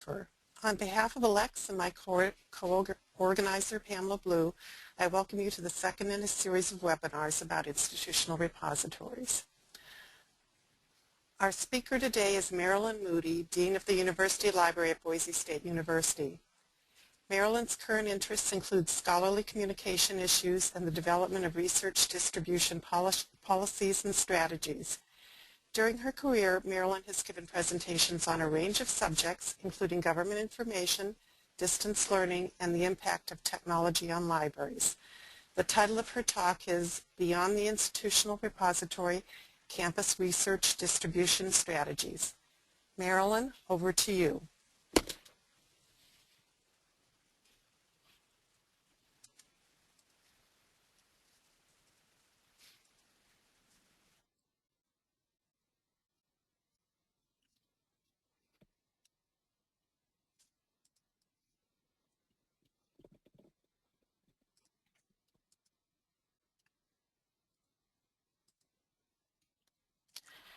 On behalf of ALCTS and my co-organizer Pamela Blue, I welcome you to the second in a series of webinars about institutional repositories. Our speaker today is Marilyn Moody, Dean of the University Library at Boise State University. Marilyn's current interests include scholarly communication issues and the development of research distribution policies and strategies. During her career, Marilyn has given presentations on a range of subjects, including government information, distance learning, and the impact of technology on libraries. The title of her talk is Beyond the Institutional Repository, Campus Research Distribution Strategies. Marilyn, over to you.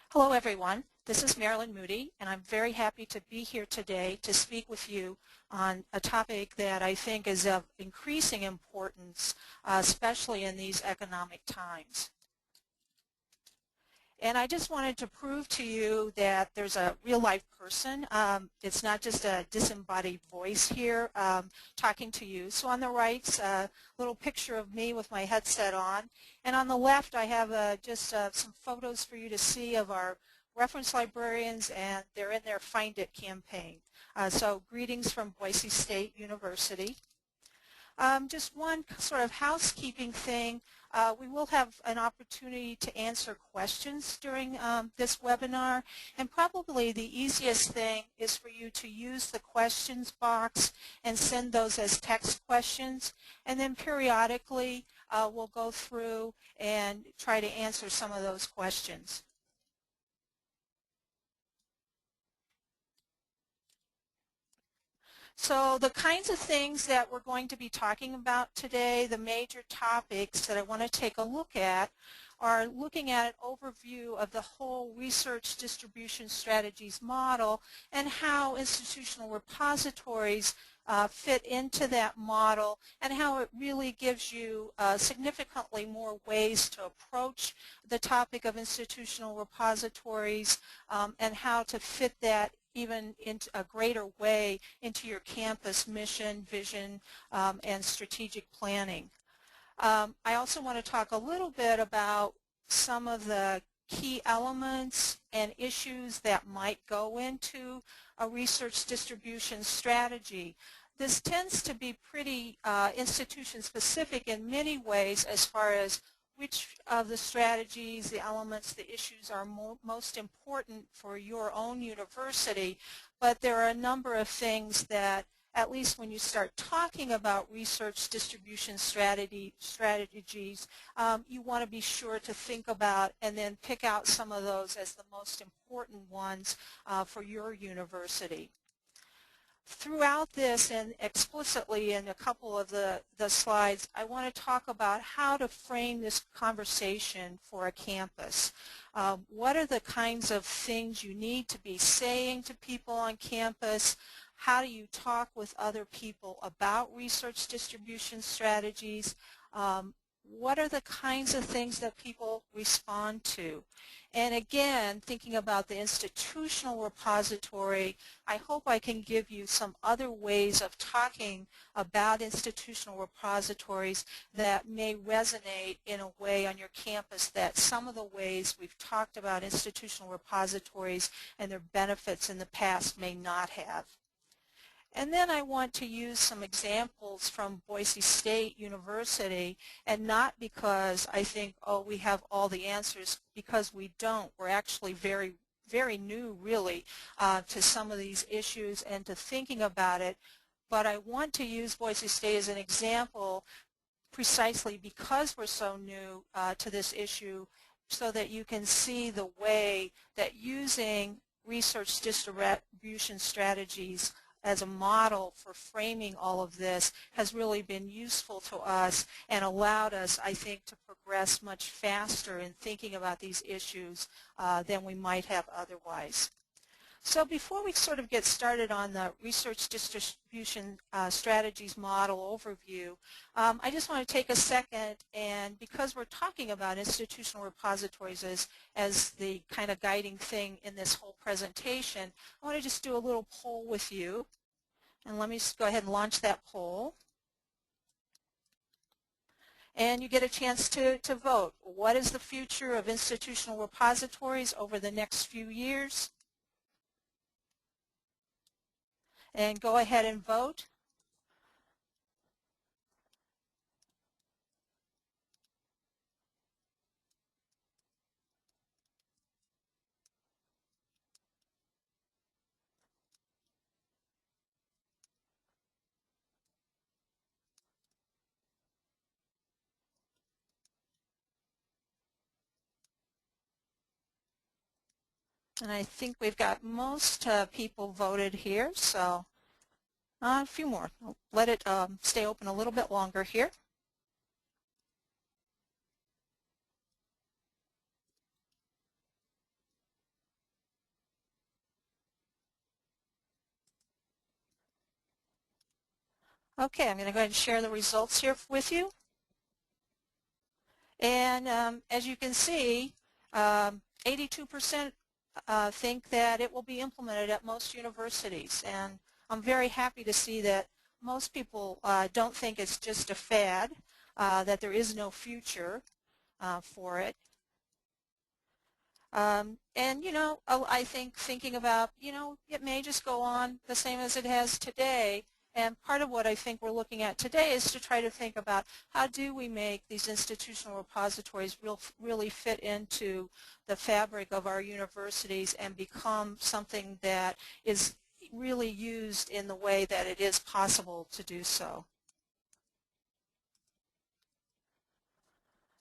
Hello everyone, this is Marilyn Moody and I'm very happy to be here today to speak with you on a topic that I think is of increasing importance, especially in these economic times. And I just wanted to prove to you that there's a real-life person. It's not just a disembodied voice here talking to you. So on the right's a little picture of me with my headset on. And on the left, I have just some photos for you to see of our reference librarians, and they're in their Find It campaign. So greetings from Boise State University. Just one sort of housekeeping thing. We will have an opportunity to answer questions during this webinar, and probably the easiest thing is for you to use the questions box and send those as text questions, and then periodically we'll go through and try to answer some of those questions. So the kinds of things that we're going to be talking about today, the major topics that I want to take a look at, are looking at an overview of the whole research distribution strategies model and how institutional repositories fit into that model, and how it really gives you significantly more ways to approach the topic of institutional repositories, and how to fit that even in a greater way into your campus mission, vision, and strategic planning. I also want to talk a little bit about some of the key elements and issues that might go into a research distribution strategy. This tends to be pretty institution specific in many ways as far as which of the strategies, the elements, the issues are most important for your own university, but there are a number of things that, at least when you start talking about research distribution strategies, you want to be sure to think about and then pick out some of those as the most important ones for your university. Throughout this, and explicitly in a couple of the slides, I want to talk about how to frame this conversation for a campus. What are the kinds of things you need to be saying to people on campus? How do you talk with other people about research distribution strategies? What are the kinds of things that people respond to? And again, thinking about the institutional repository, I hope I can give you some other ways of talking about institutional repositories that may resonate in a way on your campus that some of the ways we've talked about institutional repositories and their benefits in the past may not have. And then I want to use some examples from Boise State University, and not because I think, oh, we have all the answers, because we don't. We're actually very, very new, really, to some of these issues and to thinking about it. But I want to use Boise State as an example precisely because we're so new to this issue, so that you can see the way that using research distribution strategies as a model for framing all of this has really been useful to us and allowed us, I think, to progress much faster in thinking about these issues than we might have otherwise. So before we sort of get started on the research distribution strategies model overview, I just want to take a second, and because we're talking about institutional repositories as the kind of guiding thing in this whole presentation, I want to just do a little poll with you. And let me just go ahead and launch that poll. And you get a chance to vote. What is the future of institutional repositories over the next few years? And go ahead and vote. And I think we've got most people voted here, so a few more. I'll let it stay open a little bit longer here. Okay, I'm going to go ahead and share the results here with you. And as you can see, 82% think that it will be implemented at most universities. And I'm very happy to see that most people don't think it's just a fad, that there is no future for it. And, you know, I think thinking about, you know, it may just go on the same as it has today. And part of what I think we're looking at today is to try to think about how do we make these institutional repositories really fit into the fabric of our universities and become something that is really used in the way that it is possible to do so.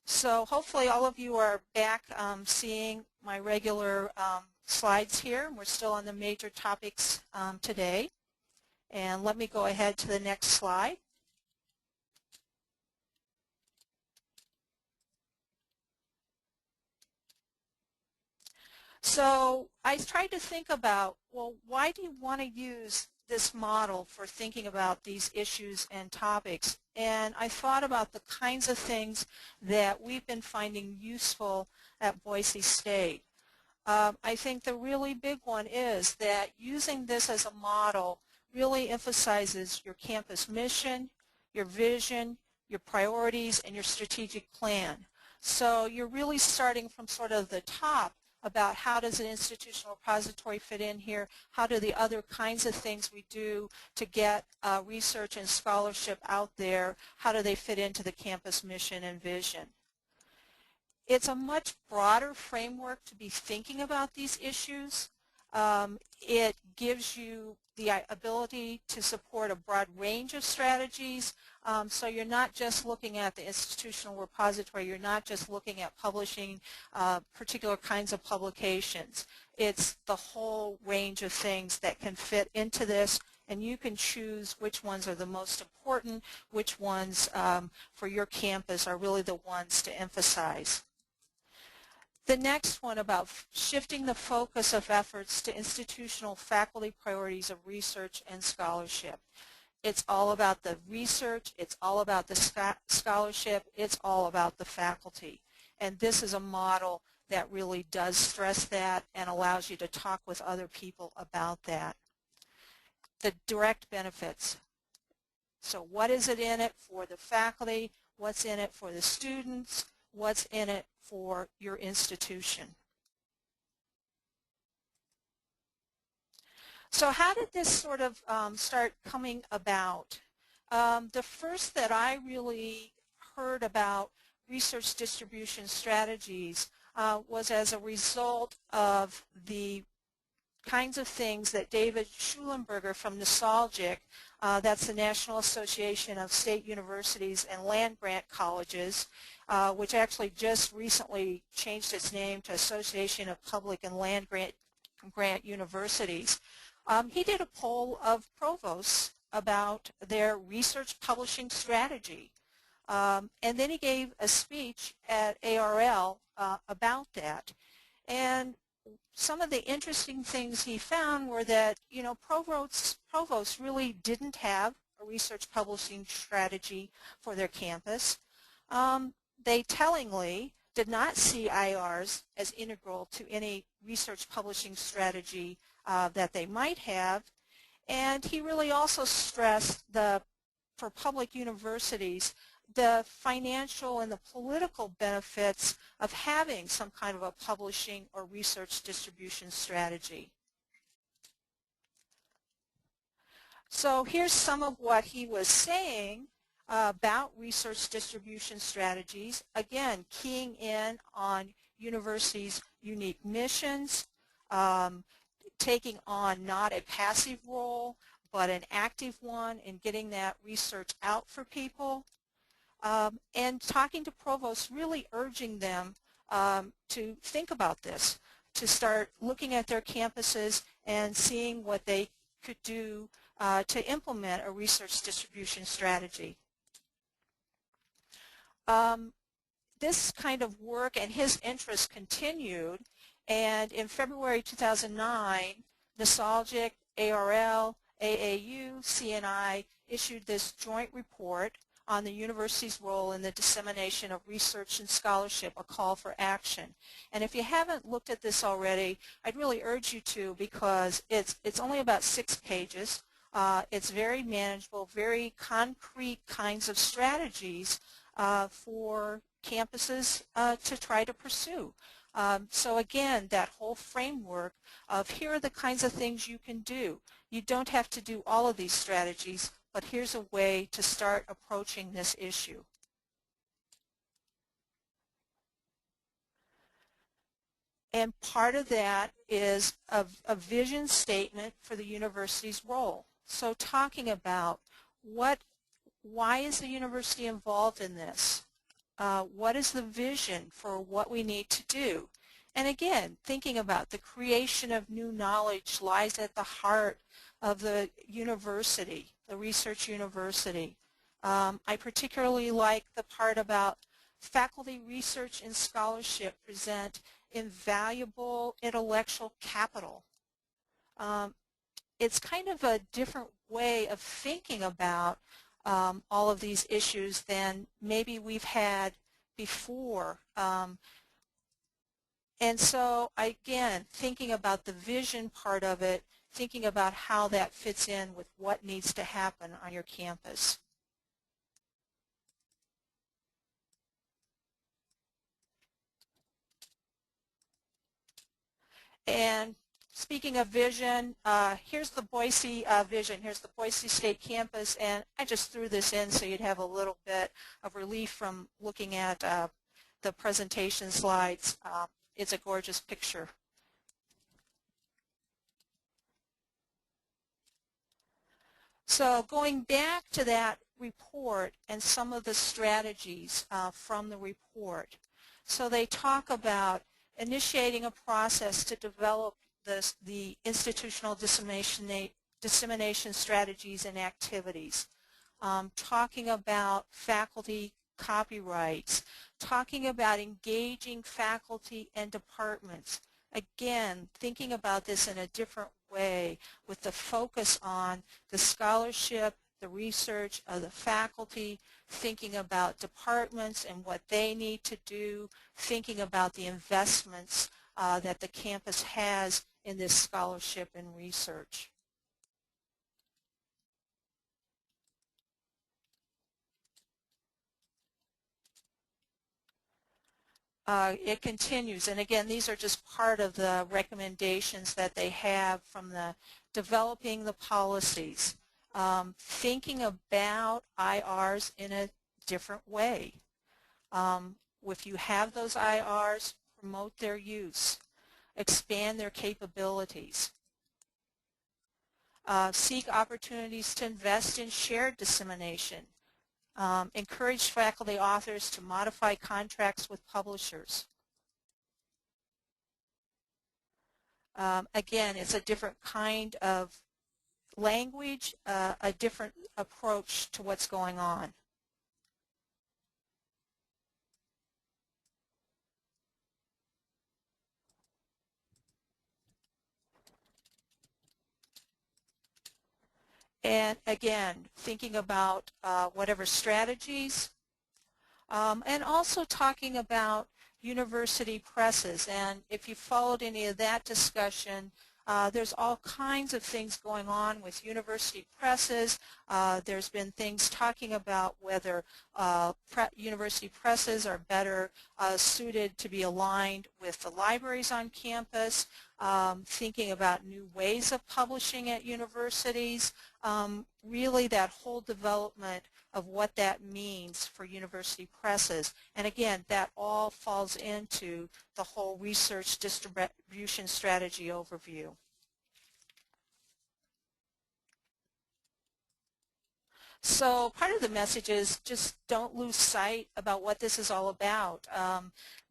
So hopefully all of you are back seeing my regular slides here. We're still on the major topics today. And let me go ahead to the next slide. So I tried to think about, well, why do you want to use this model for thinking about these issues and topics? And I thought about the kinds of things that we've been finding useful at Boise State. I think the really big one is that using this as a model really emphasizes your campus mission, your vision, your priorities, and your strategic plan. So you're really starting from sort of the top about how does an institutional repository fit in here, how do the other kinds of things we do to get research and scholarship out there, how do they fit into the campus mission and vision. It's a much broader framework to be thinking about these issues. It gives you the ability to support a broad range of strategies. So you're not just looking at the institutional repository, you're not just looking at publishing particular kinds of publications. It's the whole range of things that can fit into this, and you can choose which ones are the most important, which ones for your campus are really the ones to emphasize. The next one about shifting the focus of efforts to institutional faculty priorities of research and scholarship. It's all about the research, it's all about the scholarship, it's all about the faculty. And this is a model that really does stress that and allows you to talk with other people about that. The direct benefits. So what is it in it for the faculty? What's in it for the students? What's in it for your institution? So how did this sort of start coming about? The first that I really heard about research distribution strategies was as a result of the kinds of things that David Schulenberger from Nostalgic, that's the National Association of State Universities and Land Grant Colleges, which actually just recently changed its name to Association of Public and Land Grant Universities. He did a poll of provosts about their research publishing strategy. And then he gave a speech at ARL about that. And some of the interesting things he found were that, provosts really didn't have a research publishing strategy for their campus. They tellingly did not see IRs as integral to any research publishing strategy that they might have. And he really also stressed for public universities, the financial and the political benefits of having some kind of a publishing or research distribution strategy. So here's some of what he was saying about research distribution strategies. Again, keying in on universities' unique missions, taking on not a passive role, but an active one in getting that research out for people. And talking to provosts, really urging them to think about this, to start looking at their campuses and seeing what they could do to implement a research distribution strategy. This kind of work and his interest continued, and in February 2009, NASALGIC, ARL, AAU, CNI issued this joint report on the university's role in the dissemination of research and scholarship, a call for action. And if you haven't looked at this already, I'd really urge you to, because it's only about 6 pages. It's very manageable, very concrete kinds of strategies for campuses to try to pursue. So again, that whole framework of here are the kinds of things you can do. You don't have to do all of these strategies, but here's a way to start approaching this issue. And part of that is a vision statement for the university's role. So talking about why is the university involved in this? What is the vision for what we need to do? And again, thinking about the creation of new knowledge lies at the heart of the university, the research university. I particularly like the part about faculty research and scholarship present invaluable intellectual capital. It's kind of a different way of thinking about all of these issues than maybe we've had before. And so, again, thinking about the vision part of it, thinking about how that fits in with what needs to happen on your campus. And speaking of vision, here's the Boise vision. Here's the Boise State campus, and I just threw this in so you'd have a little bit of relief from looking at the presentation slides. It's a gorgeous picture. So going back to that report and some of the strategies from the report. So they talk about initiating a process to develop the institutional dissemination strategies and activities, talking about faculty copyrights, talking about engaging faculty and departments. Again, thinking about this in a different way with the focus on the scholarship, the research of the faculty, thinking about departments and what they need to do, thinking about the investments that the campus has in this scholarship and research. It continues, and again, these are just part of the recommendations that they have from the developing the policies, thinking about IRs in a different way. If you have those IRs, promote their use, expand their capabilities, seek opportunities to invest in shared dissemination, encourage faculty authors to modify contracts with publishers. Again, it's a different kind of language, a different approach to what's going on. And again, thinking about whatever strategies, and also talking about university presses. And if you followed any of that discussion, there's all kinds of things going on with university presses. There's been things talking about whether university presses are better suited to be aligned with the libraries on campus, thinking about new ways of publishing at universities, really that whole development of what that means for university presses. And again, that all falls into the whole research distribution strategy overview. So part of the message is just don't lose sight about what this is all about.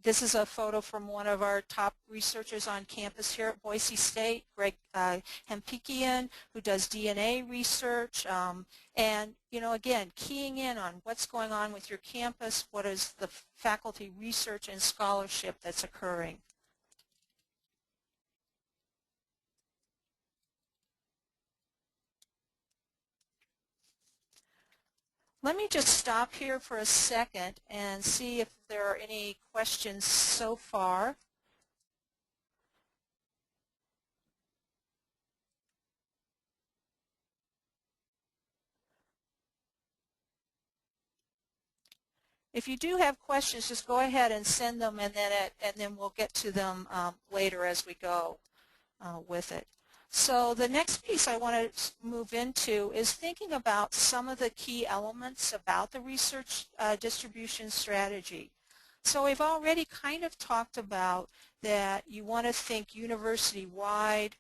This is a photo from one of our top researchers on campus here at Boise State, Greg Hempikian, who does DNA research. And, again, keying in on what's going on with your campus, what is the faculty research and scholarship that's occurring. Let me just stop here for a second and see if there are any questions so far. If you do have questions, just go ahead and send them, and then we'll get to them later as we go with it. So the next piece I want to move into is thinking about some of the key elements about the research distribution strategy. So we've already kind of talked about that you want to think university-wide,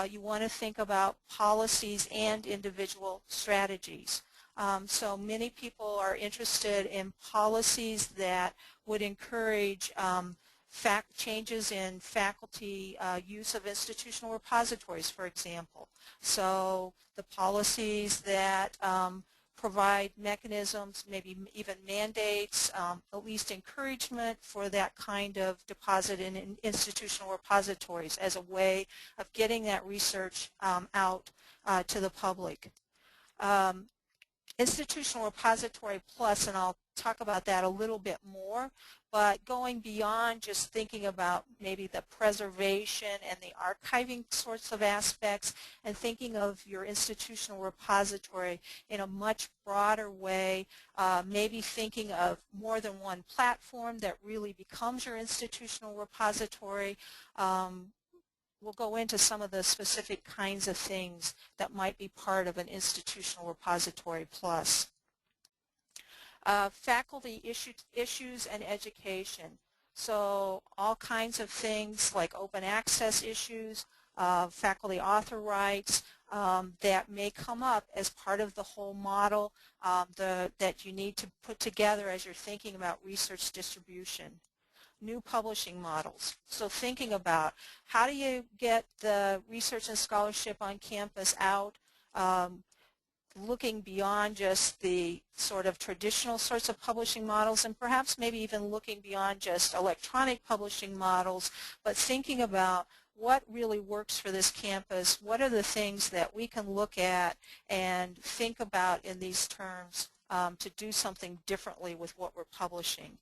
you want to think about policies and individual strategies. So many people are interested in policies that would encourage changes in faculty use of institutional repositories, for example. So the policies that provide mechanisms, maybe even mandates, at least encouragement for that kind of deposit in institutional repositories as a way of getting that research out to the public. Institutional Repository Plus, and I'll talk about that a little bit more, but going beyond just thinking about maybe the preservation and the archiving sorts of aspects and thinking of your institutional repository in a much broader way, maybe thinking of more than one platform that really becomes your institutional repository. We'll go into some of the specific kinds of things that might be part of an institutional repository plus. Faculty issues and education. So all kinds of things like open access issues, faculty author rights that may come up as part of the whole model that you need to put together as you're thinking about research distribution. New publishing models. So thinking about how do you get the research and scholarship on campus out, looking beyond just the sort of traditional sorts of publishing models and perhaps maybe even looking beyond just electronic publishing models, but thinking about what really works for this campus, what are the things that we can look at and think about in these terms to do something differently with what we're publishing.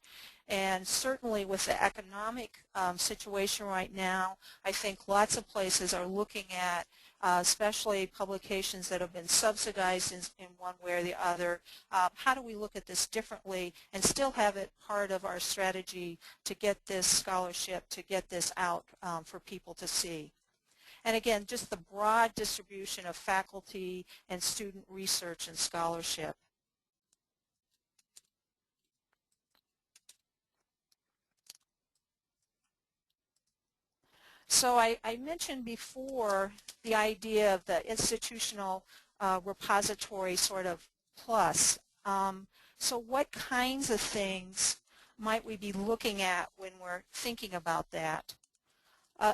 And certainly with the economic situation right now, I think lots of places are looking at, especially publications that have been subsidized in one way or the other, how do we look at this differently and still have it part of our strategy to get this scholarship, to get this out for people to see. And again, just the broad distribution of faculty and student research and scholarship. So I mentioned before the idea of the institutional repository sort of plus. So what kinds of things might we be looking at when we're thinking about that?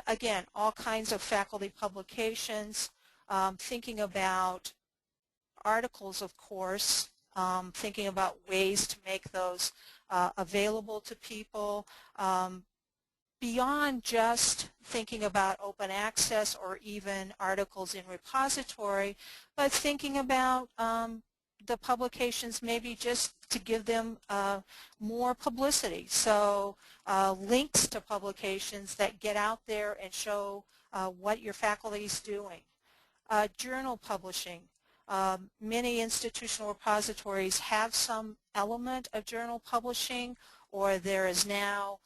Again, all kinds of faculty publications, thinking about articles, of course, thinking about ways to make those available to people, beyond just thinking about open access or even articles in repository, but thinking about the publications maybe just to give them more publicity. So links to publications that get out there and show what your faculty is doing. Journal publishing. Many institutional repositories have some element of journal publishing, or there is now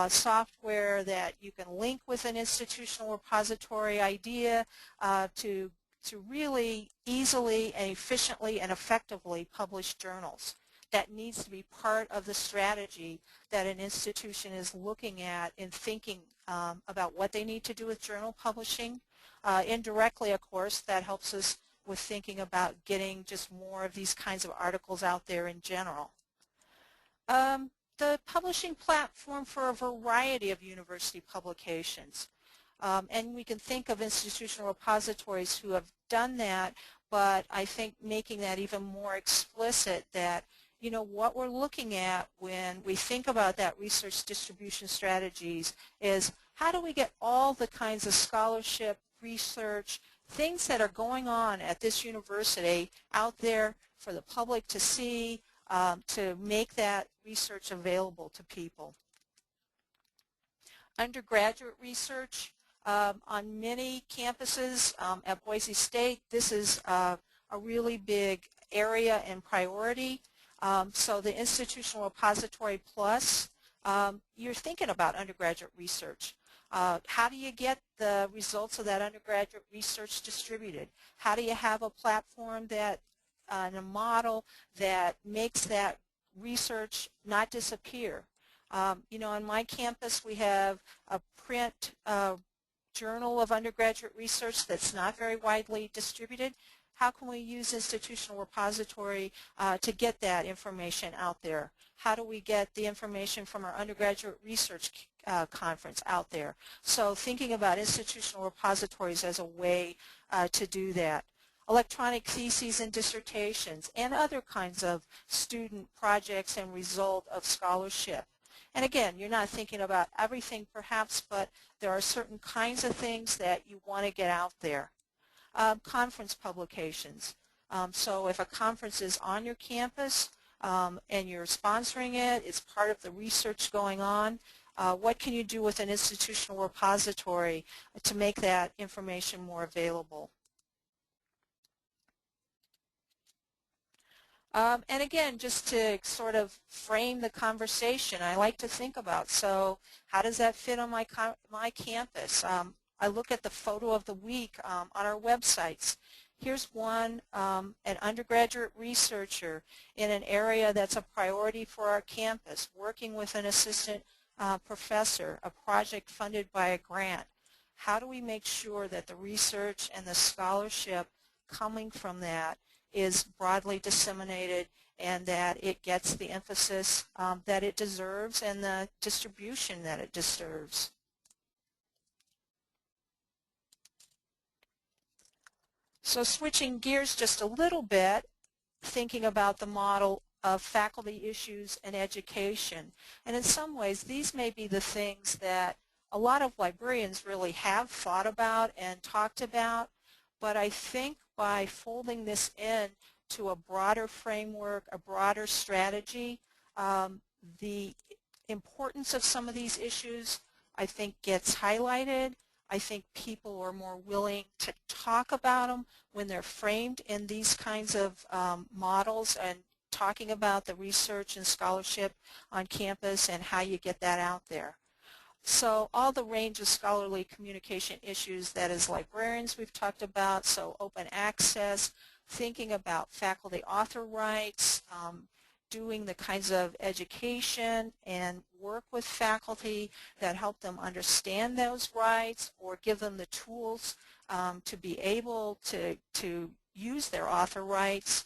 software that you can link with an institutional repository idea to really easily and efficiently and effectively publish journals. That needs to be part of the strategy that an institution is looking at in thinking about what they need to do with journal publishing. Indirectly, of course, that helps us with thinking about getting just more of these kinds of articles out there in general. The publishing platform for a variety of university publications. And we can think of institutional repositories who have done that, but I think making that even more explicit that, you know, what we're looking at when we think about that research distribution strategies is how do we get all the kinds of scholarship, research, things that are going on at this university out there for the public to see, to make that research available to people. Undergraduate research on many campuses at Boise State, this is a really big area and priority. So the Institutional Repository Plus, you're thinking about undergraduate research. How do you get the results of that undergraduate research distributed? How do you have a platform that and a model that makes that research not disappear? You know, on my campus we have a print journal of undergraduate research that's not very widely distributed. How can we use institutional repository to get that information out there? How do we get the information from our undergraduate research conference out there? So thinking about institutional repositories as a way to do that. Electronic theses and dissertations and other kinds of student projects and result of scholarship. And again, you're not thinking about everything perhaps, but there are certain kinds of things that you want to get out there. Conference publications. So if a conference is on your campus and you're sponsoring it, it's part of the research going on, what can you do with an institutional repository to make that information more available? And again, just to sort of frame the conversation, I like to think about, so how does that fit on my campus? I look at the photo of the week on our websites. Here's one, an undergraduate researcher in an area that's a priority for our campus, working with an assistant professor, a project funded by a grant. How do we make sure that the research and the scholarship coming from that is broadly disseminated and that it gets the emphasis that it deserves and the distribution that it deserves? So switching gears just a little bit, thinking about the model of faculty issues and education. And in some ways, these may be the things that a lot of librarians really have thought about and talked about, but I think by folding this in to a broader framework, a broader strategy, the importance of some of these issues, I think, gets highlighted. I think people are more willing to talk about them when they're framed in these kinds of models and talking about the research and scholarship on campus and how you get that out there. So all the range of scholarly communication issues that as librarians we've talked about, so open access, thinking about faculty author rights, doing the kinds of education and work with faculty that help them understand those rights or give them the tools to be able to use their author rights.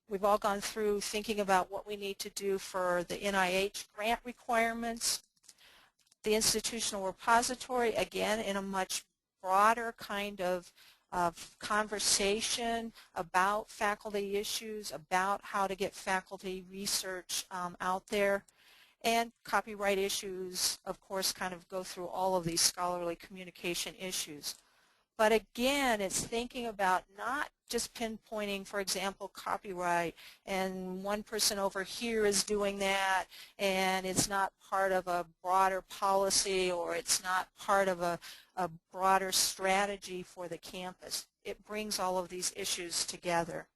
We've all gone through thinking about what we need to do for the NIH grant requirements. The institutional repository, again, in a much broader kind of conversation about faculty issues, about how to get faculty research out there. And copyright issues, of course, kind of go through all of these scholarly communication issues. But again, it's thinking about not just pinpointing, for example, copyright, and one person over here is doing that, and it's not part of a broader policy, or it's not part of a broader strategy for the campus. It brings all of these issues together.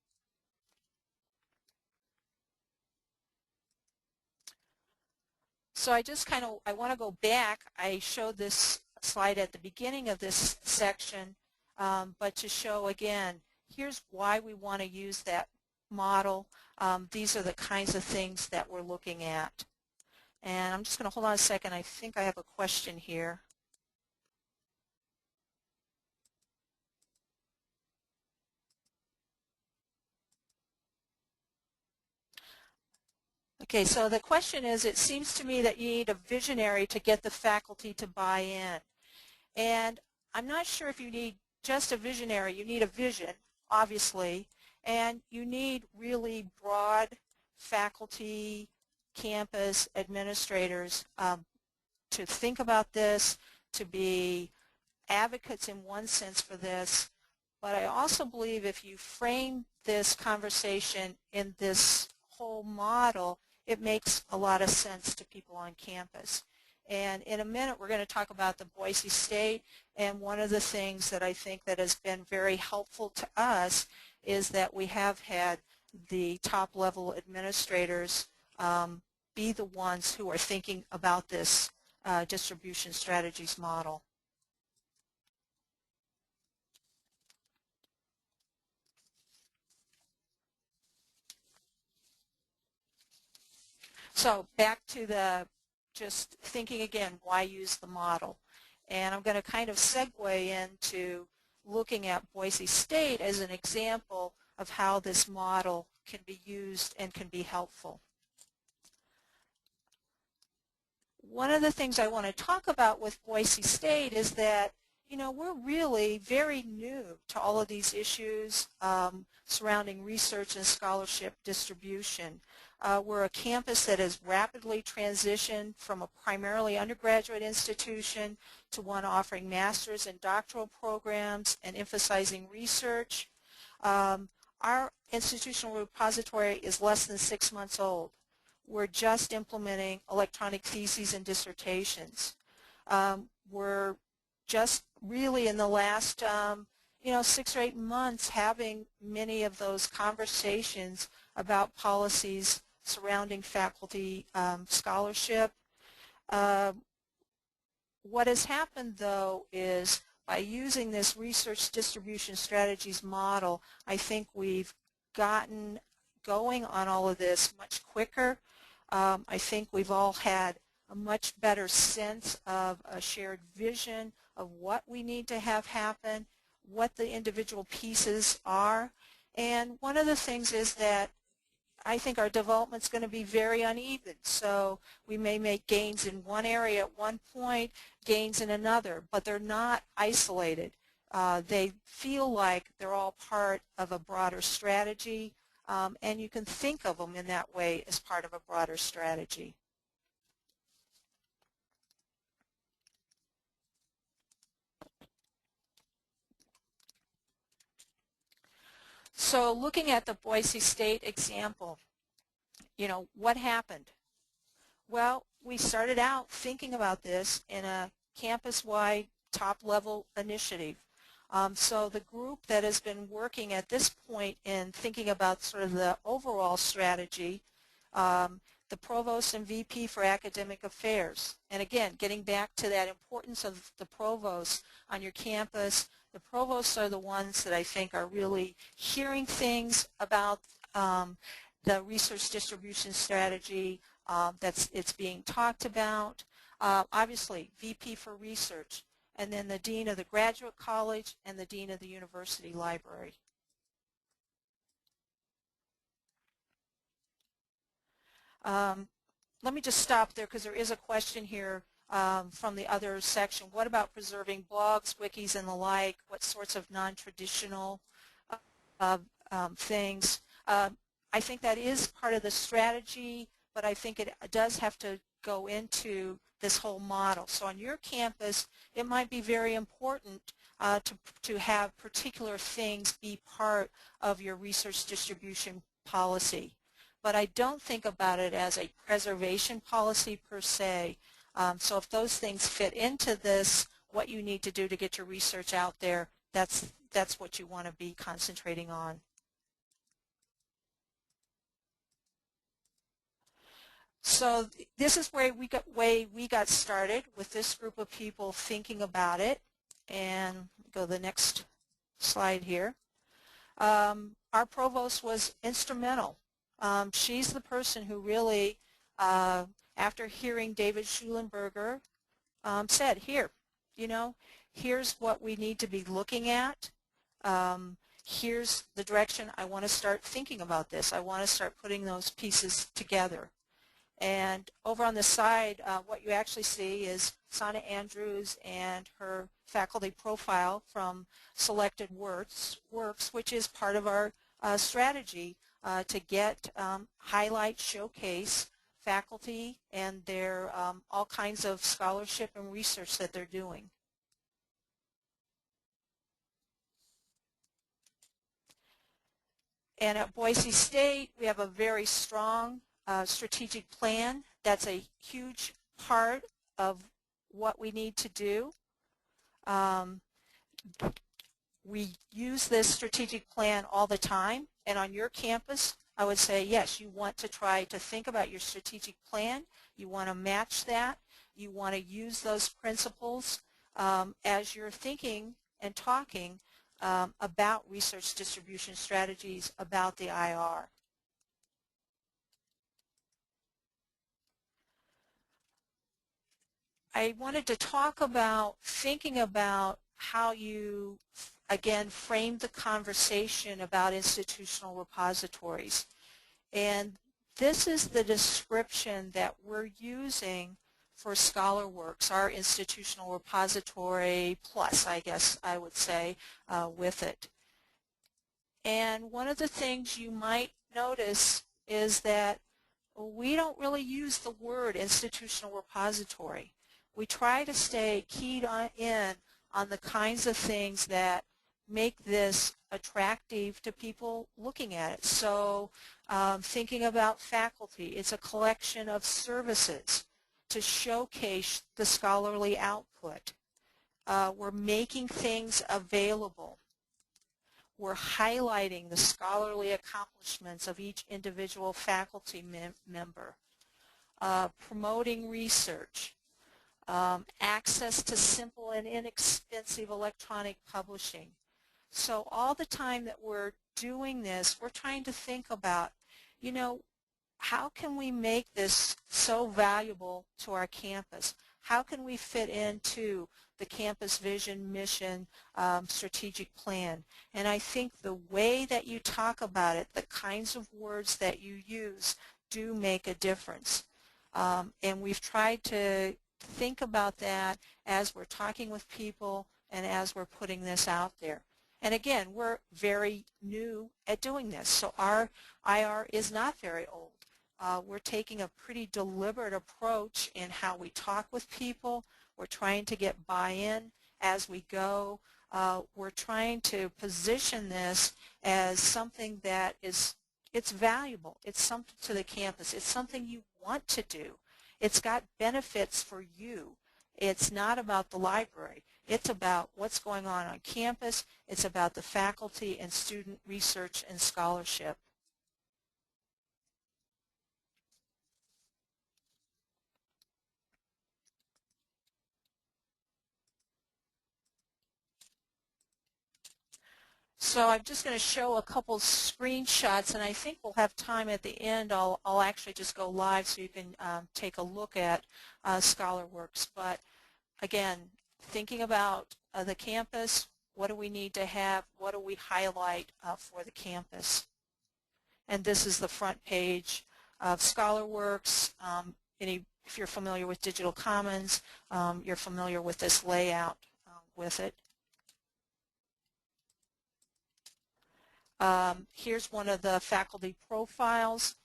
So I want to go back. I showed this slide at the beginning of this section, but to show again, here's why we want to use that model. These are the kinds of things that we're looking at. And I'm just going to hold on a second. I think I have a question here. Okay, so the question is, it seems to me that you need a visionary to get the faculty to buy in. And I'm not sure if you need just a visionary. You need a vision, obviously, and you need really broad faculty, campus administrators to think about this, to be advocates in one sense for this. But I also believe if you frame this conversation in this whole model, it makes a lot of sense to people on campus. And in a minute, we're going to talk about the Boise State, and one of the things that I think that has been very helpful to us is that we have had the top-level administrators be the ones who are thinking about this distribution strategies model. So back to the just thinking again, why use the model? And I'm going to kind of segue into looking at Boise State as an example of how this model can be used and can be helpful. One of the things I want to talk about with Boise State is that, you know, we're really very new to all of these issues surrounding research and scholarship distribution. We're a campus that has rapidly transitioned from a primarily undergraduate institution to one offering master's and doctoral programs and emphasizing research. Our institutional repository is less than 6 months old. We're just implementing electronic theses and dissertations. We're just really in the last 6 or 8 months having many of those conversations about policies surrounding faculty scholarship. What has happened, though, is by using this research distribution strategies model, I think we've gotten going on all of this much quicker. I think we've all had a much better sense of a shared vision of what we need to have happen, what the individual pieces are. And one of the things is that I think our development's going to be very uneven. So we may make gains in one area at one point, gains in another, but they're not isolated. They feel like they're all part of a broader strategy, and you can think of them in that way as part of a broader strategy. So looking at the Boise State example, you know, what happened? Well, we started out thinking about this in a campus-wide top-level initiative. So the group that has been working at this point in thinking about sort of the overall strategy, the provost and VP for academic affairs. And again, getting back to that importance of the provost on your campus, the provosts are the ones that I think are really hearing things about the research distribution strategy it's being talked about. Obviously, VP for research, and then the dean of the graduate college and the dean of the university library. Let me just stop there because there is a question here from the other section. What about preserving blogs, wikis, and the like? What sorts of non-traditional things? I think that is part of the strategy, but I think it does have to go into this whole model. So on your campus, it might be very important to have particular things be part of your research distribution policy. But I don't think about it as a preservation policy per se. So if those things fit into this, what you need to do to get your research out there, that's what you want to be concentrating on. So this is where we got started with this group of people thinking about it. And go to the next slide here. Our provost was instrumental. She's the person who really, after hearing David Schulenberger, said, here, here's what we need to be looking at. Here's the direction I want to start thinking about this. I want to start putting those pieces together. And over on the side, what you actually see is Sana Andrews and her faculty profile from Selected Works, which is part of our strategy to get, highlight, showcase faculty and their all kinds of scholarship and research that they're doing. And at Boise State, we have a very strong strategic plan. That's a huge part of what we need to do. We use this strategic plan all the time, and on your campus, I would say, yes, you want to try to think about your strategic plan. You want to match that. You want to use those principles as you're thinking and talking about research distribution strategies, about the IR. I wanted to talk about thinking about how you, again, frame the conversation about institutional repositories. And this is the description that we're using for ScholarWorks, our institutional repository plus, I guess I would say, with it. And one of the things you might notice is that we don't really use the word institutional repository. We try to stay keyed in on the kinds of things that make this attractive to people looking at it. So thinking about faculty, it's a collection of services to showcase the scholarly output. We're making things available. We're highlighting the scholarly accomplishments of each individual faculty member. Promoting research. Access to simple and inexpensive electronic publishing. So all the time that we're doing this, we're trying to think about, how can we make this so valuable to our campus? How can we fit into the campus vision, mission, strategic plan? And I think the way that you talk about it, the kinds of words that you use do make a difference. And we've tried to think about that as we're talking with people and as we're putting this out there. And again, we're very new at doing this, so our IR is not very old. We're taking a pretty deliberate approach in how we talk with people. We're trying to get buy-in as we go. We're trying to position this as something that it's valuable. It's something to the campus. It's something you want to do. It's got benefits for you. It's not about the library. It's about what's going on campus. It's about the faculty and student research and scholarship. So I'm just going to show a couple screenshots, and I think we'll have time at the end. I'll actually just go live so you can take a look at ScholarWorks. But again, thinking about the campus, what do we need to have? What do we highlight for the campus? And this is the front page of ScholarWorks. If you're familiar with Digital Commons, you're familiar with this layout with it. Here's one of the faculty profiles,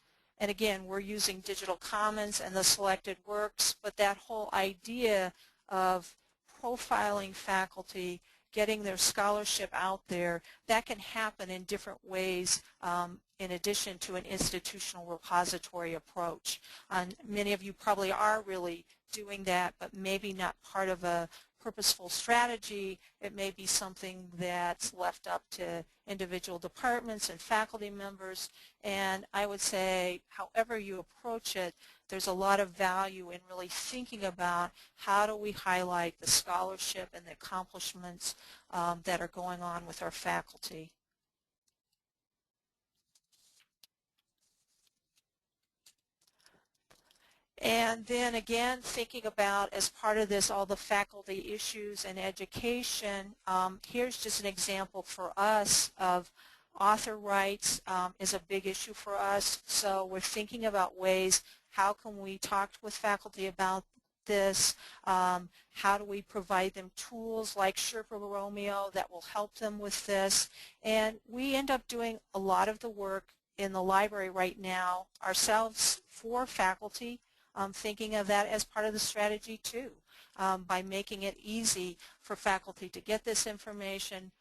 And again, we're using Digital Commons and the selected works, but that whole idea of profiling faculty, getting their scholarship out there, that can happen in different ways in addition to an institutional repository approach. Many of you probably are really doing that, but maybe not part of a purposeful strategy. It may be something that's left up to individual departments and faculty members, and I would say however you approach it, there's a lot of value in really thinking about how do we highlight the scholarship and the accomplishments that are going on with our faculty. And then again, thinking about as part of this all the faculty issues and education, here's just an example for us of author rights is a big issue for us. So we're thinking about ways, how can we talk with faculty about this? How do we provide them tools like SHERP or ROMEO that will help them with this? And we end up doing a lot of the work in the library right now ourselves for faculty. Thinking of that as part of the strategy too, by making it easy for faculty to get this information,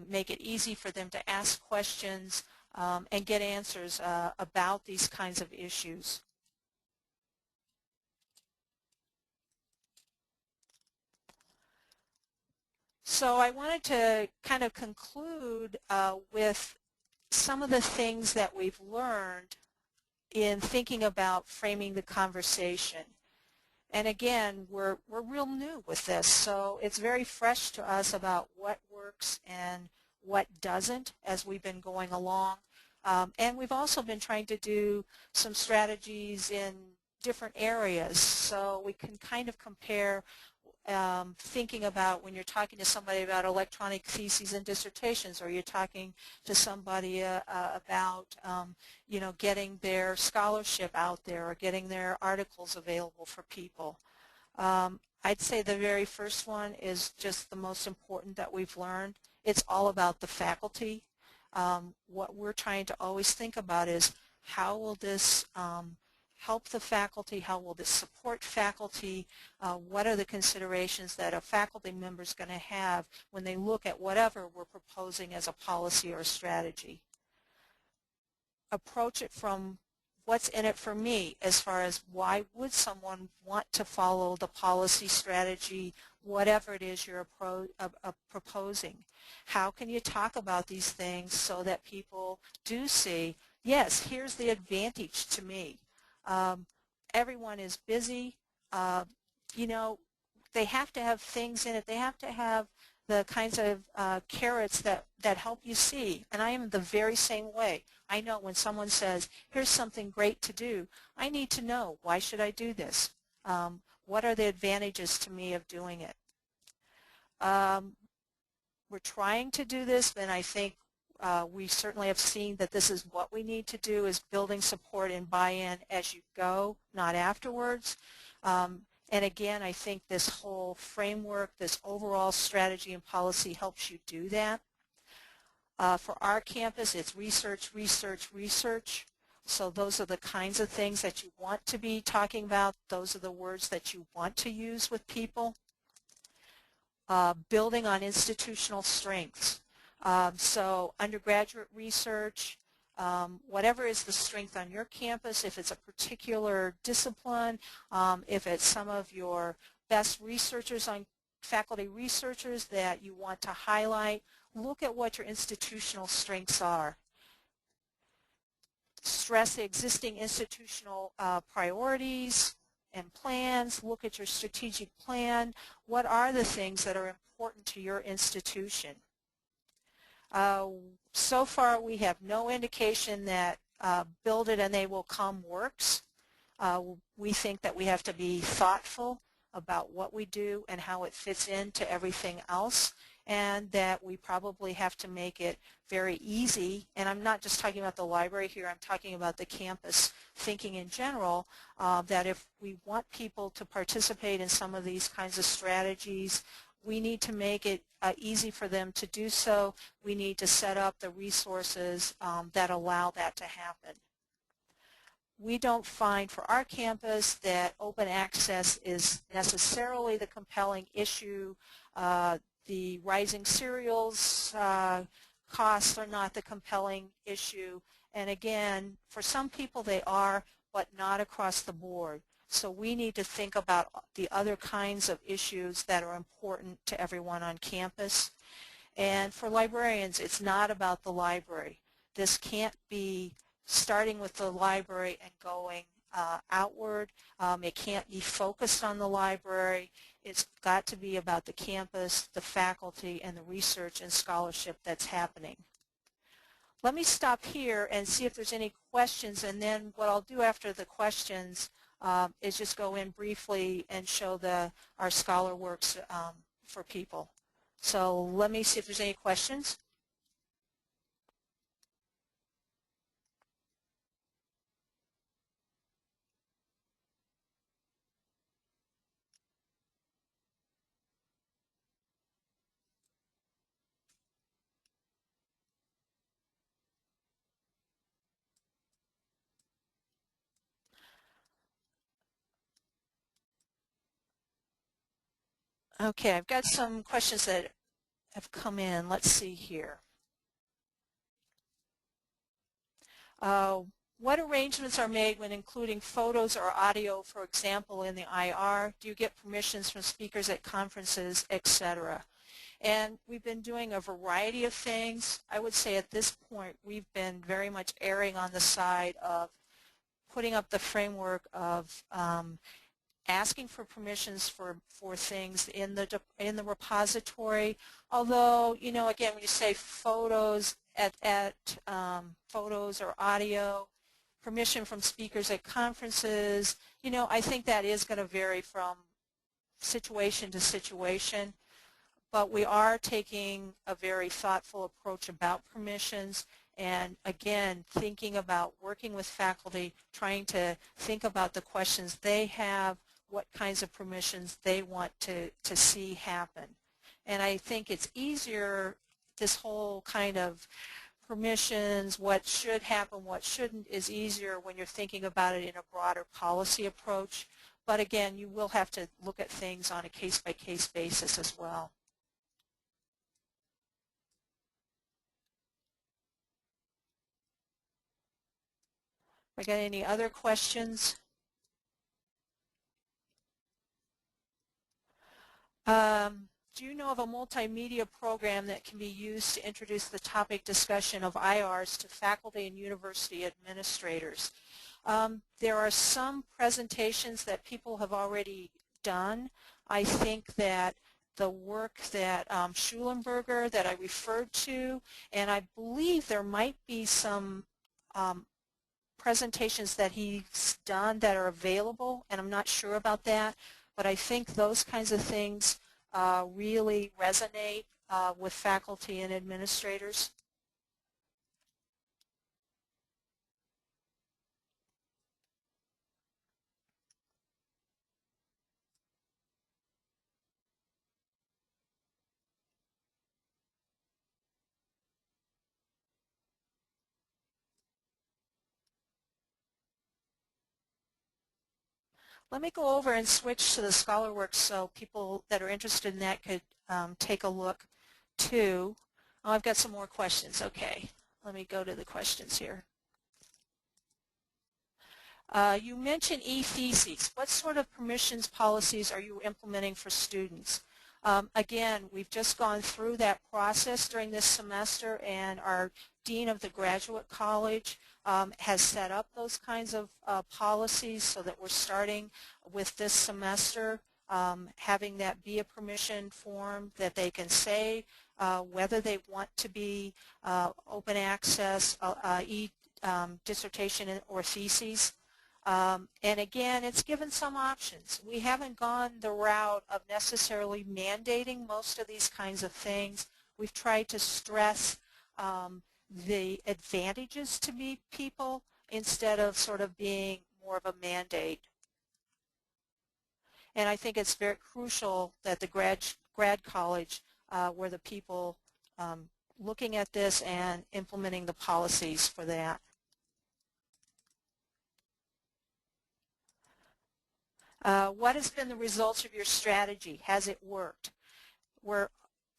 make it easy for them to ask questions and get answers about these kinds of issues. So I wanted to kind of conclude with some of the things that we've learned in thinking about framing the conversation. And again, we're real new with this, so it's very fresh to us about what works and what doesn't as we've been going along. And we've also been trying to do some strategies in different areas, so we can kind of compare thinking about when you're talking to somebody about electronic theses and dissertations, or you're talking to somebody about you know, getting their scholarship out there or getting their articles available for people. I'd say the very first one is just the most important that we've learned. It's all about the faculty. What we're trying to always think about is how will this help the faculty, how will this support faculty, what are the considerations that a faculty member is going to have when they look at whatever we're proposing as a policy or a strategy. Approach it from what's in it for me, as far as why would someone want to follow the policy strategy, whatever it is you're proposing. How can you talk about these things so that people do see, yes, here's the advantage to me. Everyone is busy. You know, they have to have things in it. They have to have the kinds of carrots that help you see. And I am the very same way. I know when someone says, here's something great to do, I need to know, why should I do this? What are the advantages to me of doing it? We're trying to do this, and I think we certainly have seen that this is what we need to do, is building support and buy-in as you go, not afterwards. And again, I think this whole framework, this overall strategy and policy helps you do that. For our campus, it's research, research, research. So those are the kinds of things that you want to be talking about. Those are the words that you want to use with people. Building on institutional strengths. So undergraduate research, whatever is the strength on your campus, if it's a particular discipline, if it's some of your best researchers on faculty researchers that you want to highlight, look at what your institutional strengths are. Stress the existing institutional priorities and plans. Look at your strategic plan. What are the things that are important to your institution? So far, we have no indication that build it and they will come works. We think that we have to be thoughtful about what we do and how it fits into everything else, and that we probably have to make it very easy. And I'm not just talking about the library here, I'm talking about the campus thinking in general, that if we want people to participate in some of these kinds of strategies, we need to make it easy for them to do so. We need to set up the resources that allow that to happen. we don't find for our campus that open access is necessarily the compelling issue. The rising cereals costs are not the compelling issue. And again, for some people they are, but not across the board. So we need to think about the other kinds of issues that are important to everyone on campus. And for librarians, it's not about the library. This can't be starting with the library and going outward. It can't be focused on the library. It's got to be about the campus, the faculty, and the research and scholarship that's happening. Let me stop here and see if there's any questions, and then what I'll do after the questions is just go in briefly and show our ScholarWorks for people. So let me see if there's any questions. Okay, I've got some questions that have come in. Let's see here. What arrangements are made when including photos or audio, for example, in the IR? Do you get permissions from speakers at conferences, etc.? And we've been doing a variety of things. I would say at this point we've been very much erring on the side of putting up the framework of asking for permissions for things in the repository. Although, you know, again, when you say photos photos or audio, permission from speakers at conferences, you know, I think that is going to vary from situation to situation. But we are taking a very thoughtful approach about permissions, and again, thinking about working with faculty, trying to think about the questions they have, what kinds of permissions they want to see happen. And I think it's easier, this whole kind of permissions, what should happen, what shouldn't, is easier when you're thinking about it in a broader policy approach. But again, you will have to look at things on a case-by-case basis as well. I got any other questions? Do you know of a multimedia program that can be used to introduce the topic discussion of IRs to faculty and university administrators? There are some presentations that people have already done. I think that the work that Schulenberger that I referred to, and I believe there might be some presentations that he's done that are available, and I'm not sure about that, but I think those kinds of things really resonate with faculty and administrators. Let me go over and switch to the ScholarWorks so people that are interested in that could take a look too. Oh, I've got some more questions. Okay, let me go to the questions here. You mentioned e-theses. What sort of permissions policies are you implementing for students? Again, we've just gone through that process during this semester, and our Dean of the Graduate College has set up those kinds of policies so that we're starting with this semester having that be a permission form that they can say whether they want to be open access, dissertation or theses. And again, it's given some options. We haven't gone the route of necessarily mandating most of these kinds of things. We've tried to stress the advantages to people instead of sort of being more of a mandate. And I think it's very crucial that the grad college were the people looking at this and implementing the policies for that. What has been the results of your strategy? Has it worked? We're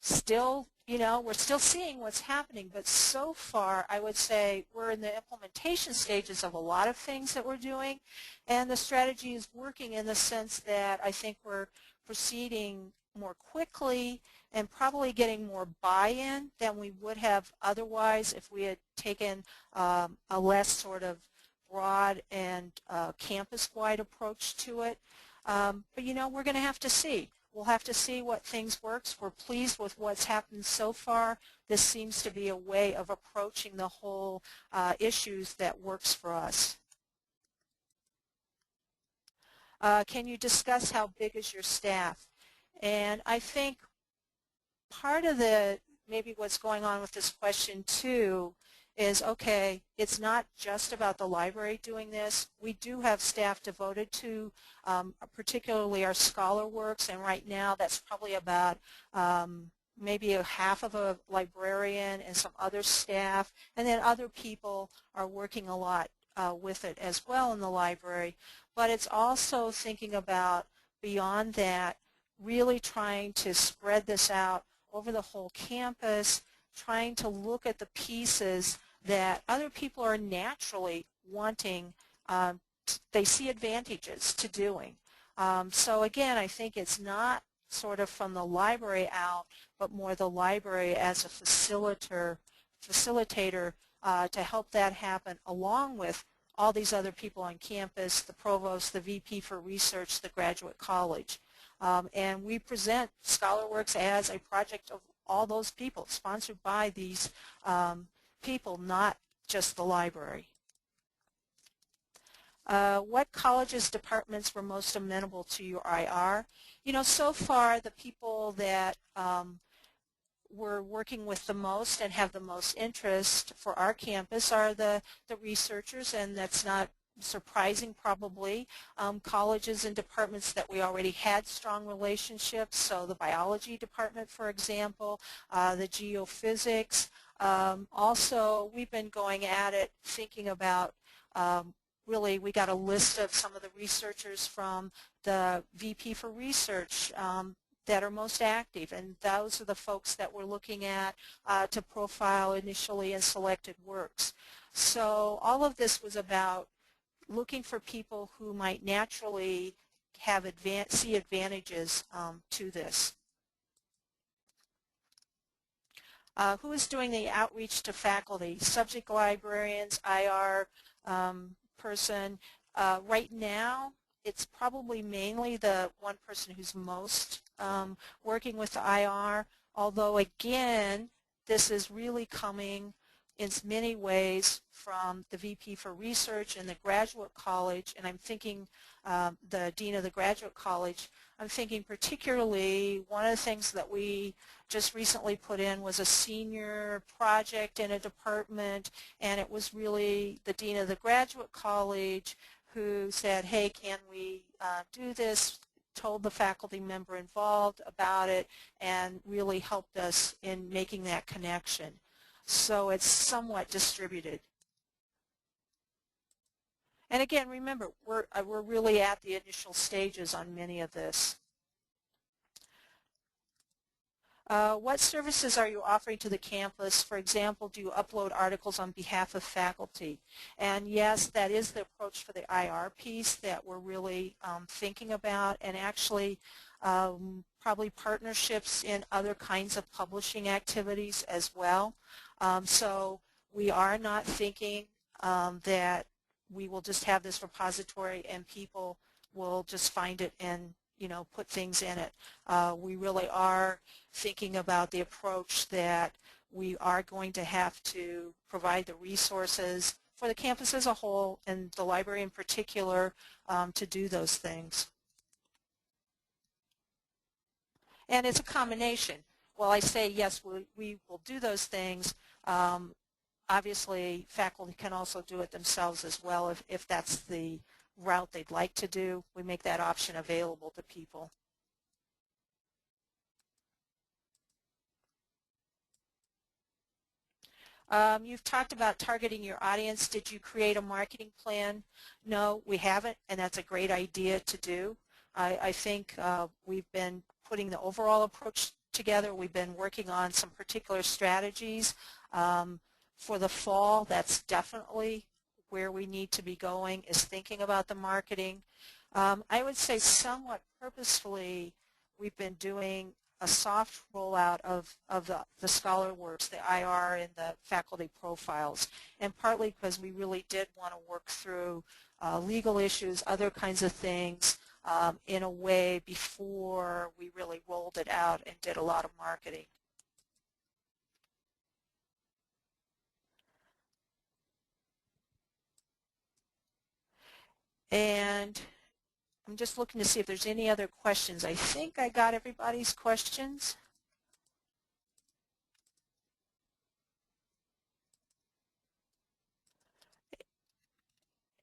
still, we're still seeing what's happening, but so far I would say we're in the implementation stages of a lot of things that we're doing, and the strategy is working in the sense that I think we're proceeding more quickly and probably getting more buy-in than we would have otherwise if we had taken a less sort of broad and campus-wide approach to it. But we're going to have to see. We'll have to see what things works. We're pleased with what's happened so far. This seems to be a way of approaching the whole issues that works for us. Can you discuss how big is your staff? And I think part of maybe what's going on with this question too is, okay, it's not just about the library doing this. We do have staff devoted to particularly our ScholarWorks, and right now that's probably about maybe a half of a librarian and some other staff, and then other people are working a lot with it as well in the library. But it's also thinking about beyond that, really trying to spread this out over the whole campus, trying to look at the pieces that other people are naturally wanting, they see advantages to doing. So again, I think it's not sort of from the library out, but more the library as a facilitator to help that happen, along with all these other people on campus, the provost, the VP for research, the graduate college. And we present ScholarWorks as a project of all those people, sponsored by these people, not just the library. What colleges, departments were most amenable to your IR? So far the people that we're working with the most and have the most interest for our campus are the researchers, and that's not surprising probably. Colleges and departments that we already had strong relationships, so the biology department, for example, the geophysics. Also, we've been going at it thinking about really, we got a list of some of the researchers from the VP for research that are most active, and those are the folks that we're looking at to profile initially in selected works. So all of this was about looking for people who might naturally have see advantages to this. Who is doing the outreach to faculty? Subject librarians, IR person. Right now, it's probably mainly the one person who's most working with the IR, although again, this is really coming in many ways from the VP for research and the graduate college, and I'm thinking the dean of the graduate college. I'm thinking particularly one of the things that we just recently put in was a senior project in a department, and it was really the dean of the graduate college who said, hey, can we do this, told the faculty member involved about it, and really helped us in making that connection. So it's somewhat distributed. And again, remember, we're really at the initial stages on many of this. What services are you offering to the campus? For example, do you upload articles on behalf of faculty? And yes, that is the approach for the IR piece that we're really thinking about, and actually probably partnerships in other kinds of publishing activities as well. So we are not thinking that we will just have this repository and people will just find it and put things in it. We really are thinking about the approach that we are going to have to provide the resources for the campus as a whole and the library in particular to do those things. And it's a combination. While I say yes, we will do those things, obviously faculty can also do it themselves as well if that's the route they'd like to do. We make that option available to people. You've talked about targeting your audience. Did you create a marketing plan? No, we haven't, and that's a great idea to do. I think we've been putting the overall approach together. We've been working on some particular strategies. For the fall, that's definitely where we need to be going, is thinking about the marketing. I would say somewhat purposefully we've been doing a soft rollout of the ScholarWorks, the IR, and the faculty profiles, and partly because we really did want to work through legal issues, other kinds of things in a way before we really rolled it out and did a lot of marketing. And I'm just looking to see if there's any other questions. I think I got everybody's questions.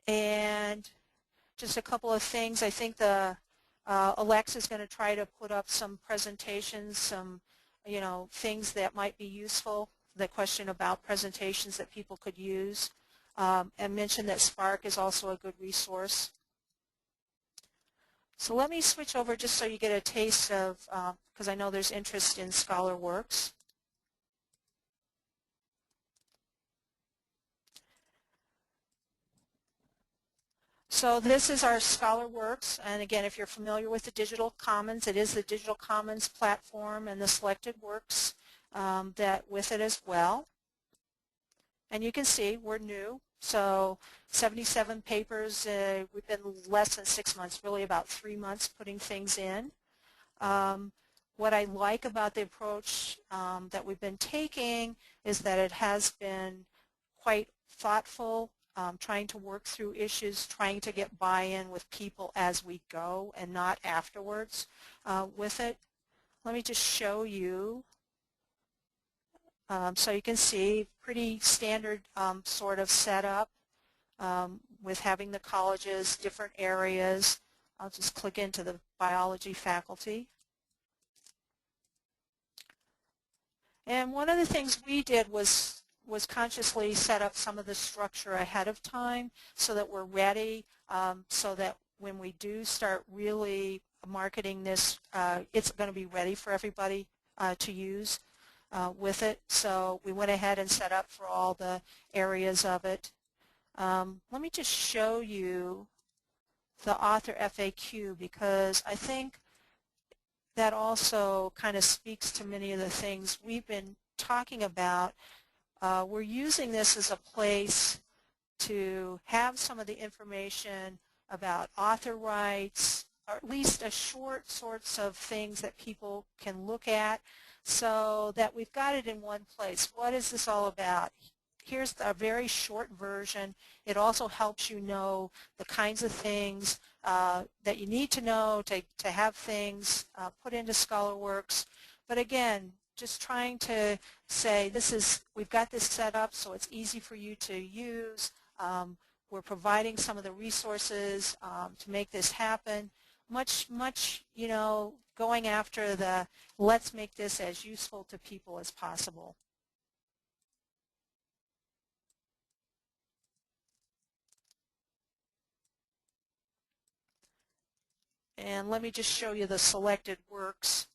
And just a couple of things. I think the Alexa is going to try to put up some presentations, some things that might be useful. The question about presentations that people could use. And mention that Spark is also a good resource. So let me switch over just so you get a taste of, because I know there's interest in ScholarWorks. So this is our ScholarWorks, and again, if you're familiar with the Digital Commons, it is the Digital Commons platform and the selected works that with it as well. And you can see we're new, so 77 papers. We've been less than 6 months, really about 3 months putting things in. What I like about the approach that we've been taking is that it has been quite thoughtful, trying to work through issues, trying to get buy-in with people as we go and not afterwards with it. Let me just show you. So you can see pretty standard sort of setup with having the colleges, different areas. I'll just click into the biology faculty. And one of the things we did was consciously set up some of the structure ahead of time so that we're ready, so that when we do start really marketing this, it's going to be ready for everybody to use with it. So we went ahead and set up for all the areas of it. Let me just show you the author FAQ, because I think that also kind of speaks to many of the things we've been talking about. We're using this as a place to have some of the information about author rights, or at least a short sorts of things that people can look at, so that we've got it in one place. What is this all about? Here's a very short version. It also helps you know the kinds of things that you need to know to have things put into ScholarWorks. But again, just trying to say we've got this set up so it's easy for you to use. We're providing some of the resources to make this happen. Much, going after the let's make this as useful to people as possible. And let me just show you the selected works.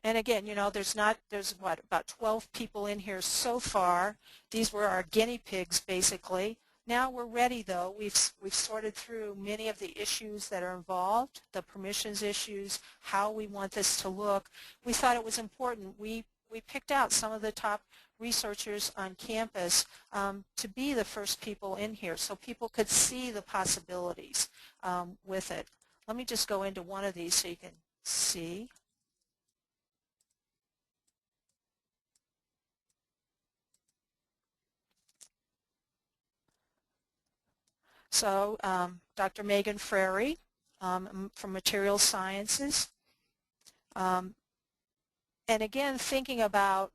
And again, there's what, about 12 people in here so far. These were our guinea pigs, basically. Now we're ready, though. We've sorted through many of the issues that are involved, the permissions issues, how we want this to look. We thought it was important. We picked out some of the top researchers on campus to be the first people in here so people could see the possibilities with it. Let me just go into one of these so you can see. So Dr. Megan Frary from Materials Sciences. And again, thinking about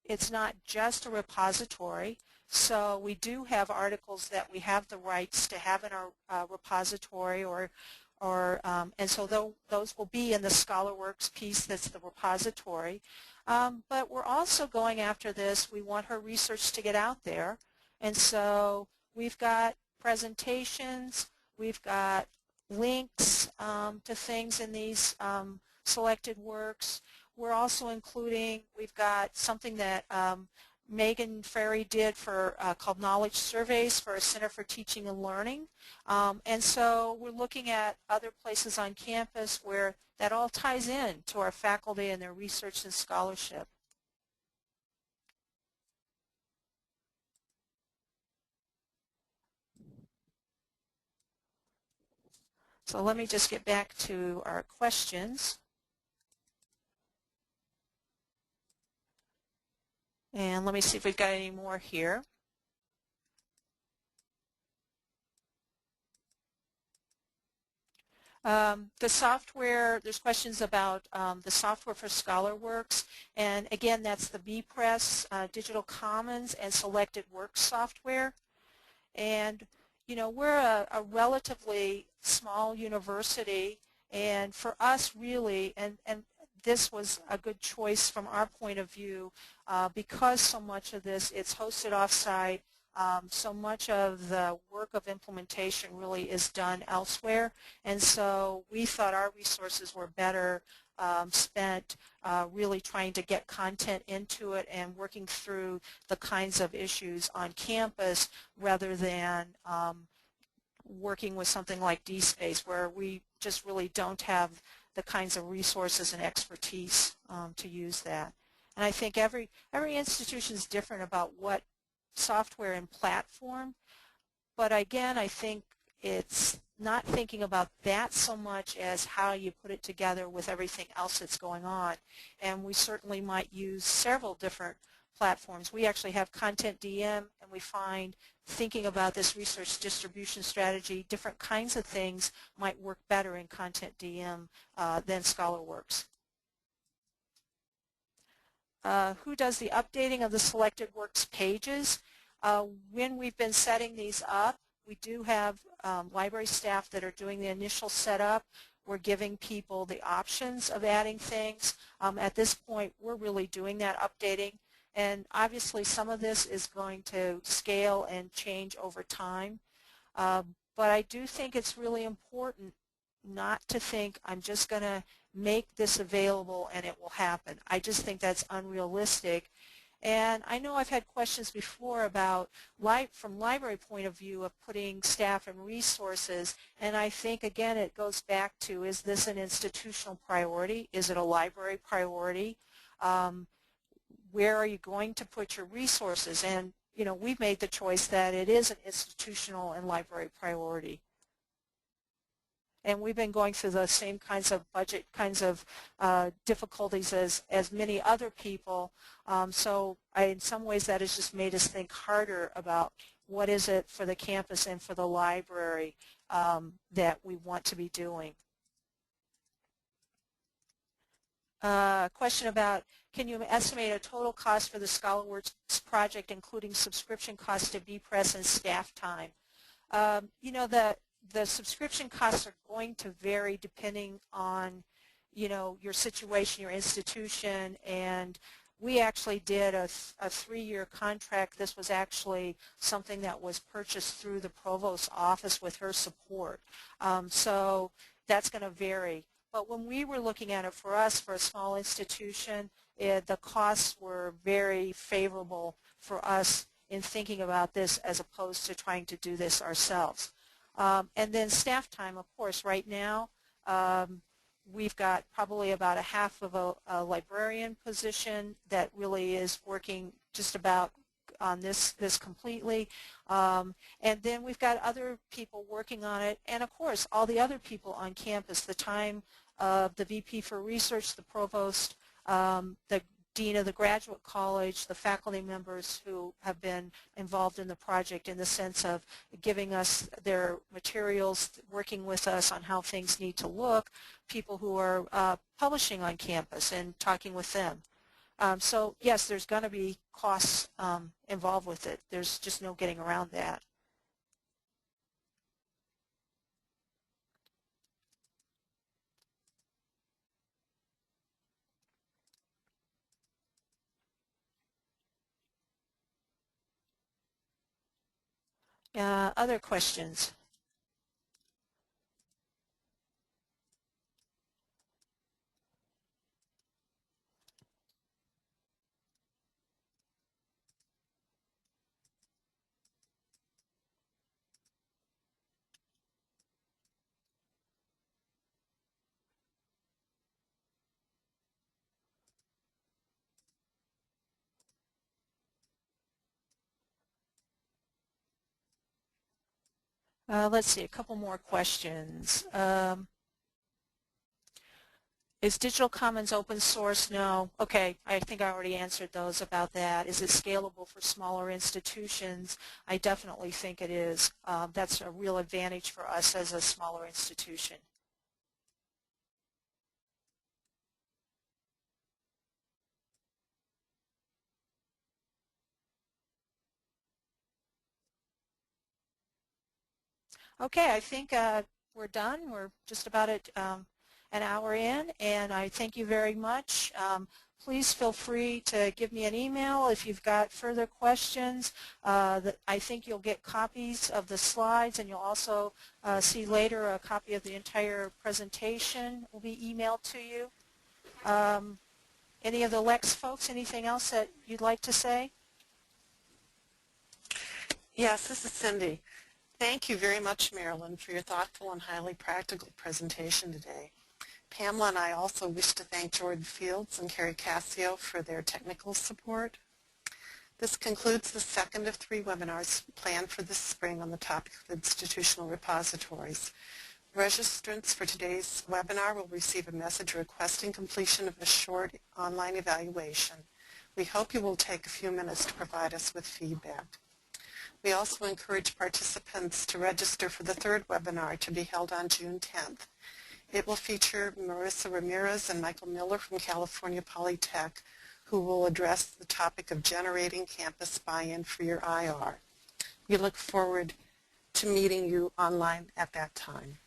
it's not just a repository. So we do have articles that we have the rights to have in our repository, and so those will be in the ScholarWorks piece that's the repository. But we're also going after this. We want her research to get out there. And so we've got presentations, we've got links to things in these selected works. We're also including, we've got something that Megan Ferry did for called Knowledge Surveys for a Center for Teaching and Learning. And so we're looking at other places on campus where that all ties in to our faculty and their research and scholarship. So let me just get back to our questions. And let me see if we've got any more here. The software, there's questions about the software for ScholarWorks, and again, that's the bPress, Digital Commons, and Selected Works software. And you know, we're a relatively small university, and for us really, and this was a good choice from our point of view because so much of this, it's hosted off-site. So much of the work of implementation really is done elsewhere, and so we thought our resources were better spent really trying to get content into it and working through the kinds of issues on campus rather than working with something like DSpace where we just really don't have the kinds of resources and expertise to use that. And I think every institution is different about what software and platform, but again, I think it's not thinking about that so much as how you put it together with everything else that's going on. And we certainly might use several different platforms. We actually have Content DM, and we find thinking about this research distribution strategy, different kinds of things might work better in Content DM than ScholarWorks. Who does the updating of the selected works pages? When we've been setting these up, we do have library staff that are doing the initial setup. We're giving people the options of adding things. At this point, we're really doing that updating. And obviously, some of this is going to scale and change over time. But I do think it's really important not to think I'm just going to make this available and it will happen. I just think that's unrealistic. And I know I've had questions before about, from library point of view, of putting staff and resources, and I think, again, it goes back to, is this an institutional priority? Is it a library priority? Where are you going to put your resources? And, you know, we've made the choice that it is an institutional and library priority. And we've been going through the same kinds of budget kinds of difficulties as many other people. So in some ways that has just made us think harder about what is it for the campus and for the library that we want to be doing. Question about, can you estimate a total cost for the ScholarWorks project including subscription costs to bPress and staff time? You know, the subscription costs are going to vary depending on, you know, your situation, your institution, and we actually did a 3-year contract. This was actually something that was purchased through the provost's office with her support. So that's going to vary. But when we were looking at it for us, for a small institution, the costs were very favorable for us in thinking about this as opposed to trying to do this ourselves. And then staff time, of course, right now we've got probably about a half of a librarian position that really is working just about on this completely. And then we've got other people working on it, and of course all the other people on campus, the time of the VP for Research, the provost, the Dean of the Graduate College, the faculty members who have been involved in the project in the sense of giving us their materials, working with us on how things need to look, people who are publishing on campus and talking with them. So yes, there's going to be costs involved with it. There's just no getting around that. Other questions? Let's see, a couple more questions. Is Digital Commons open source? No. Okay, I think I already answered those about that. Is it scalable for smaller institutions? I definitely think it is. That's a real advantage for us as a smaller institution. Okay, I think we're done. We're just about at an hour in, and I thank you very much. Please feel free to give me an email if you've got further questions. I think you'll get copies of the slides, and you'll also see later a copy of the entire presentation will be emailed to you. Any of the LEX folks, anything else that you'd like to say? Yes, this is Cindy. Thank you very much, Marilyn, for your thoughtful and highly practical presentation today. Pamela and I also wish to thank Jordan Fields and Carrie Cassio for their technical support. This concludes the second of 3 webinars planned for this spring on the topic of institutional repositories. Registrants for today's webinar will receive a message requesting completion of a short online evaluation. We hope you will take a few minutes to provide us with feedback. We also encourage participants to register for the 3rd webinar to be held on June 10th. It will feature Marissa Ramirez and Michael Miller from California Polytech, who will address the topic of generating campus buy-in for your IR. We look forward to meeting you online at that time.